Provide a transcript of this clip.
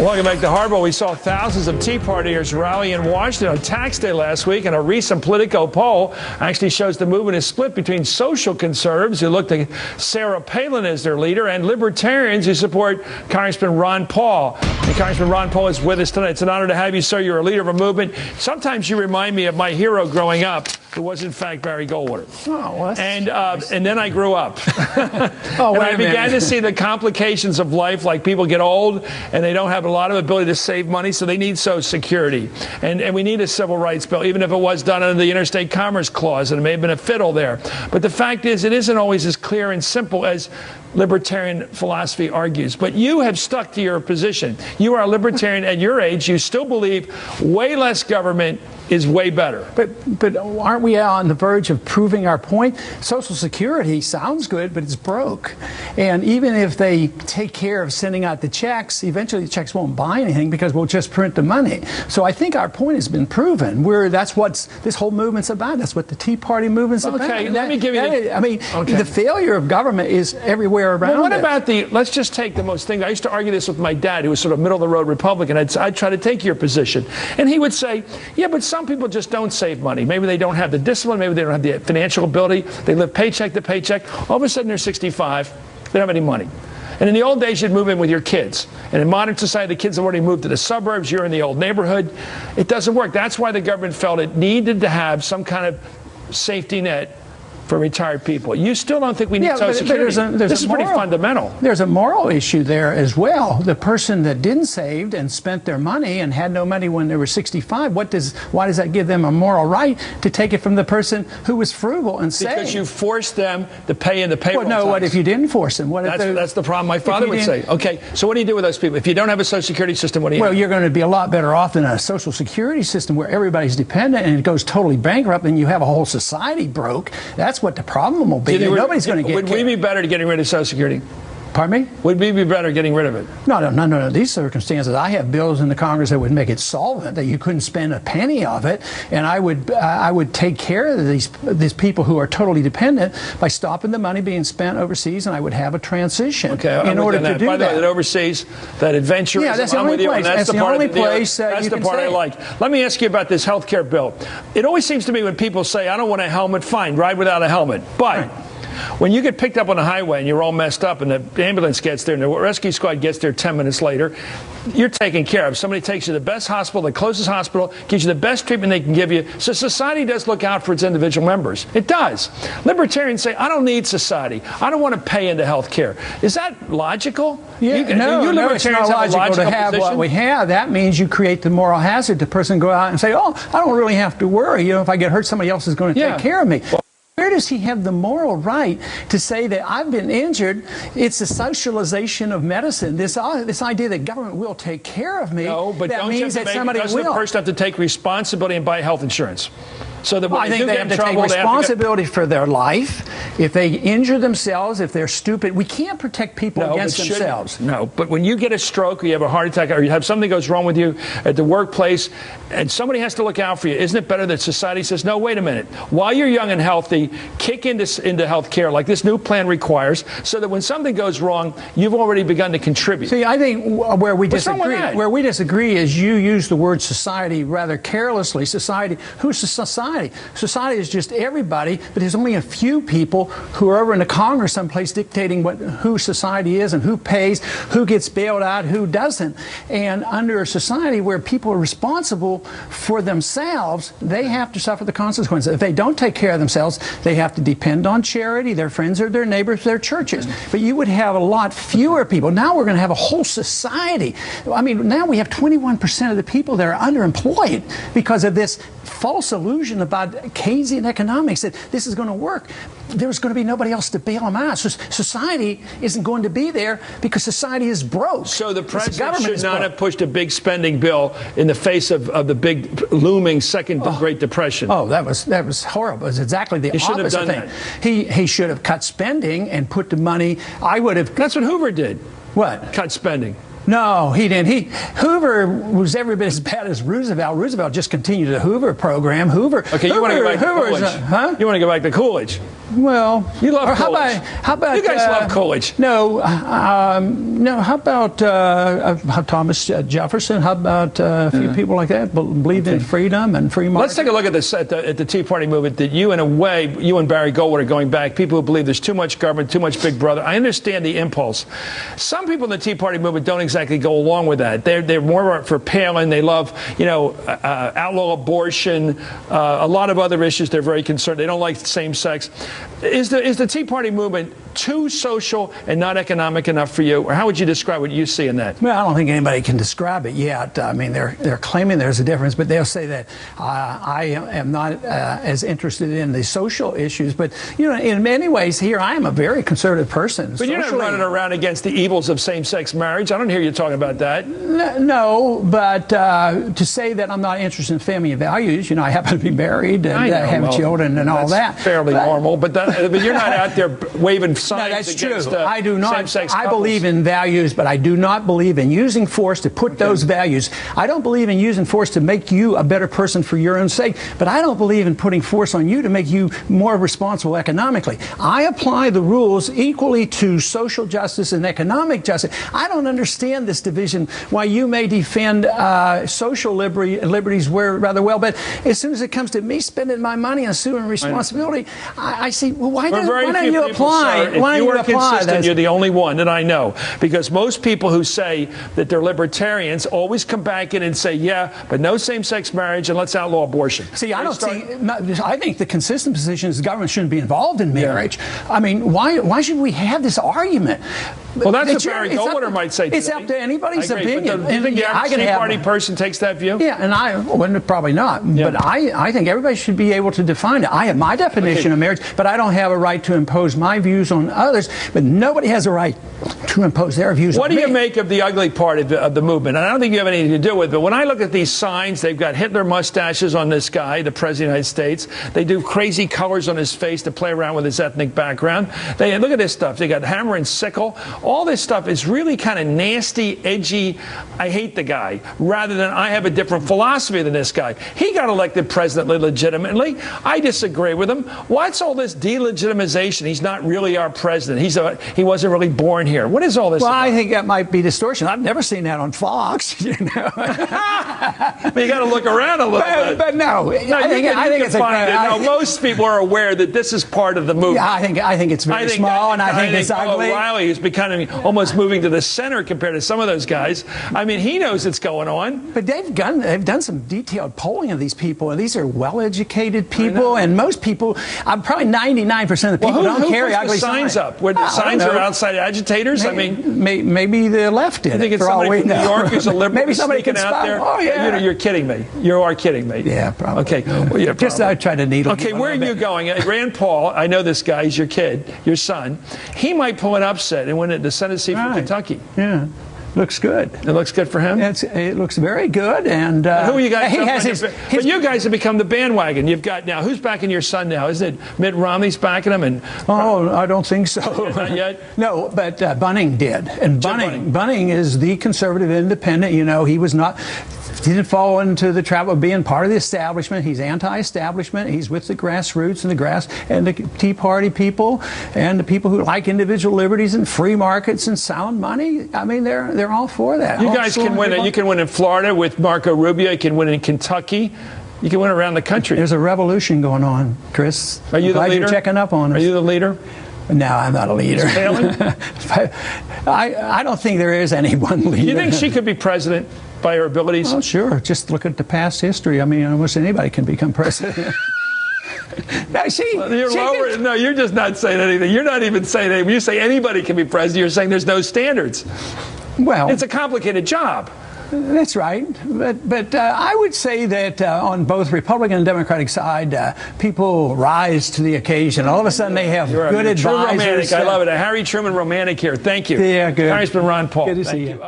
Welcome back to Hardball. We saw thousands of Tea Partiers rally in Washington on tax day last week, and a recent Politico poll actually shows the movement is split between social conservatives who look to Sarah Palin as their leader and libertarians who support Congressman Ron Paul. And Congressman Ron Paul is with us tonight. It's an honor to have you, sir. You're a leader of a movement. Sometimes you remind me of my hero growing up, who was in fact Barry Goldwater. Oh, well, and then I grew up. Oh, and I began to see the complications of life, like people get old and they don't have a lot of ability to save money, so they need Social Security. And we need a civil rights bill, even if it was done under the Interstate Commerce Clause, and it may have been a fiddle there. But the fact is, it isn't always as clear and simple as libertarian philosophy argues. But you have stuck to your position. You are a libertarian at your age. You still believe way less government is way better. But aren't we on the verge of proving our point? Social Security sounds good, but it's broke. And even if they take care of sending out the checks, eventually the checks won't buy anything because we'll just print the money. So I think our point has been proven. That's what this whole movement's about. That's what the Tea Party movement's about. Okay, let me give you the failure of government is everywhere around. Well, what about let's just take the most thing. I used to argue this with my dad, who was sort of middle-of-the-road Republican. I'd try to take your position. And he would say, yeah, but some people just don't save money. Maybe they don't have the discipline. Maybe they don't have the financial ability. They live paycheck to paycheck. All of a sudden, they're 65. They don't have any money. And in the old days, you'd move in with your kids. And in modern society, the kids have already moved to the suburbs. You're in the old neighborhood. It doesn't work. That's why the government felt it needed to have some kind of safety net for retired people. You still don't think we need Social Security? This is pretty fundamental. There's a moral issue there as well. The person that didn't save and spent their money and had no money when they were 65, why does that give them a moral right to take it from the person who was frugal and saved? Because you forced them to pay in the payroll tax. What if you didn't force them? That's the problem my father would say. Okay, so what do you do with those people? If you don't have a Social Security system, what do you do? Well, you're going to be a lot better off than a Social Security system where everybody's dependent and it goes totally bankrupt and you have a whole society broke. That's what the problem will be. Nobody's going to get Would we be better to getting rid of Social Security? Pardon me? Would we be better getting rid of it? No. These circumstances, I have bills in the Congress that would make it solvent, that you couldn't spend a penny of it, and I would take care of these people who are totally dependent by stopping the money being spent overseas, and I would have a transition in order to do By the way, that. that overseas, that adventurism, yeah, that's the only place. That's the only place that's the part I like. Let me ask you about this health care bill. It always seems to me when people say, I don't want a helmet, fine, ride without a helmet. But when you get picked up on the highway and you're all messed up and the ambulance gets there and the rescue squad gets there 10 minutes later, you're taken care of. Somebody takes you to the best hospital, the closest hospital, gives you the best treatment they can give you. So society does look out for its individual members. It does. Libertarians say, I don't need society. I don't want to pay into health care. Is that logical? Yeah, no, it's not logical to have what we have. That means you create the moral hazard. The person go out and say, oh, I don't really have to worry. If I get hurt, somebody else is going to take care of me. Where does he have the moral right to say that I've been injured? It's a socialization of medicine. This idea that government will take care of me. No, but that means that somebody will. Doesn't the person have to take responsibility and buy health insurance? So that I think they have to take responsibility for their life. If they injure themselves, if they're stupid, we can't protect people against themselves. No, but when you get a stroke or you have a heart attack or you have something goes wrong with you at the workplace and somebody has to look out for you, isn't it better that society says, no, wait a minute. While you're young and healthy, kick into health care like this new plan requires so that when something goes wrong, you've already begun to contribute. See, I think where we disagree is you use the word society rather carelessly. Society, who's the society? Society is just everybody, but there's only a few people who are over in the Congress someplace dictating who society is and who pays, who gets bailed out, who doesn't. And under a society where people are responsible for themselves, they have to suffer the consequences. If they don't take care of themselves, they have to depend on charity, their friends or their neighbors, their churches. But you would have a lot fewer people. Now we're going to have a whole society. I mean, now we have 21% of the people that are underemployed because of this false illusion about Keynesian economics that this is going to work. There's going to be nobody else to bail them out. So society isn't going to be there because society is broke. So the president should not have pushed a big spending bill in the face of the big looming second Great Depression. Oh, that was horrible. It was exactly the opposite thing. He should have cut spending and put the money. I would have. That's what Hoover did. What? Cut spending. No, he didn't. Hoover was every bit as bad as Roosevelt. Roosevelt just continued the Hoover program. Okay, you want to go back to Coolidge? Huh? You want to go back to Coolidge? Well, you love Coolidge. How about you guys love Coolidge? No, no. How about Thomas Jefferson? How about a few people like that believed in freedom and free market? Let's take a look at this at the Tea Party movement. That you, in a way, you and Barry Goldwater going back. People who believe there's too much government, too much Big Brother. I understand the impulse. Some people in the Tea Party movement don't exactly go along with that. They're more for Palin. They love, outlaw abortion, a lot of other issues. They're very concerned. They don't like same sex. Is the Tea Party movement too social and not economic enough for you? Or how would you describe what you see in that? Well, I don't think anybody can describe it yet. I mean, they're claiming there's a difference, but they'll say that I am not as interested in the social issues. But, in many ways here, I am a very conservative person. But you're not running around against the evils of same-sex marriage. I don't hear you talking about that. No, but to say that I'm not interested in family values, I happen to be married and have children and all that. Fairly normal, but you're not out there waving signs. No, that's against, true. I do not. Same-sex I couples. believe in values, but I do not believe in using force to put those values. I don't believe in using force to make you a better person for your own sake, but I don't believe in putting force on you to make you more responsible economically. I apply the rules equally to social justice and economic justice. I don't understand this division, why you may defend social liberties rather well, but as soon as it comes to me spending my money and assuming responsibility, I see, well, why don't you apply? If you are consistent, you're the only one that I know, because most people who say that they're libertarians always come back in and say, yeah, but no same-sex marriage and let's outlaw abortion. See, I think the consistent position is the government shouldn't be involved in marriage. I mean, why should we have this argument? Well, that's what Barry Goldwater might say today. It's up to anybody's opinion. Do you think the average Tea Party person takes that view? Yeah, and probably not. Yeah. But I think everybody should be able to define it. I have my definition of marriage, but I don't have a right to impose my views on others. But nobody has a right to impose their views on me. What do you make of the ugly part of the movement? And I don't think you have anything to do with it, but when I look at these signs, they've got Hitler mustaches on this guy, the President of the United States. They do crazy colors on his face to play around with his ethnic background. They look at this stuff. They got hammer and sickle. All this stuff is really kind of nasty, edgy. I hate the guy, rather than I have a different philosophy than this guy. He got elected president legitimately. I disagree with him. What's all this delegitimization? He's not really our president. He wasn't really born here. What is all this about? I think that might be distortion. I've never seen that on Fox. But you got to look around a little bit. But no, I think it's most people are aware that this is part of the movement. Yeah, I think it's very small, and I think it's ugly. O'Reilly, who's becoming almost moving to the center compared to some of those guys. I mean, he knows it's going on. But they've done some detailed polling of these people, and these are well-educated people, and most people, probably 99% of the people don't carry ugly signs up. Where the signs are outside agitators? Maybe the left did. I think it's somebody from New York who's a liberal. Maybe somebody sneaking out there. Oh yeah, you're kidding me. You are kidding me. Yeah, probably. Okay, well, yeah, just I try to needle. Okay, where are you going? Rand Paul, I know this guy. He's your kid, your son. He might pull an upset and win the Senate seat from Kentucky. Yeah. Looks good. It looks good for him? It looks very good. And who are you guys? But you guys have become the bandwagon. You've got now, who's backing your son now? Isn't it Mitt Romney's backing him? I don't think so. Not yet? No, but Bunning did. And Bunning is the conservative independent. He was not... He didn't fall into the trap of being part of the establishment. He's anti-establishment. He's with the grassroots and the Tea Party people and the people who like individual liberties and free markets and sound money. I mean, they're all for that. You guys can win it. You can win in Florida with Marco Rubio. You can win in Kentucky. You can win around the country. There's a revolution going on, Chris. Are you the leader? You're checking up on us. Are you the leader? No, I'm not a leader. I don't think there is any one leader. You think she could be president by her abilities? Oh, sure. Just look at the past history. I mean, almost anybody can become president. No, you're just not saying anything. You're not even saying anything. When you say anybody can be president, you're saying there's no standards. Well, it's a complicated job. That's right. But I would say that on both Republican and Democratic side, people rise to the occasion. All of a sudden, they have good advisors. Romantic. I love it. A Harry Truman romantic here. Thank you. Yeah, good. Congressman Ron Paul. Good to see you.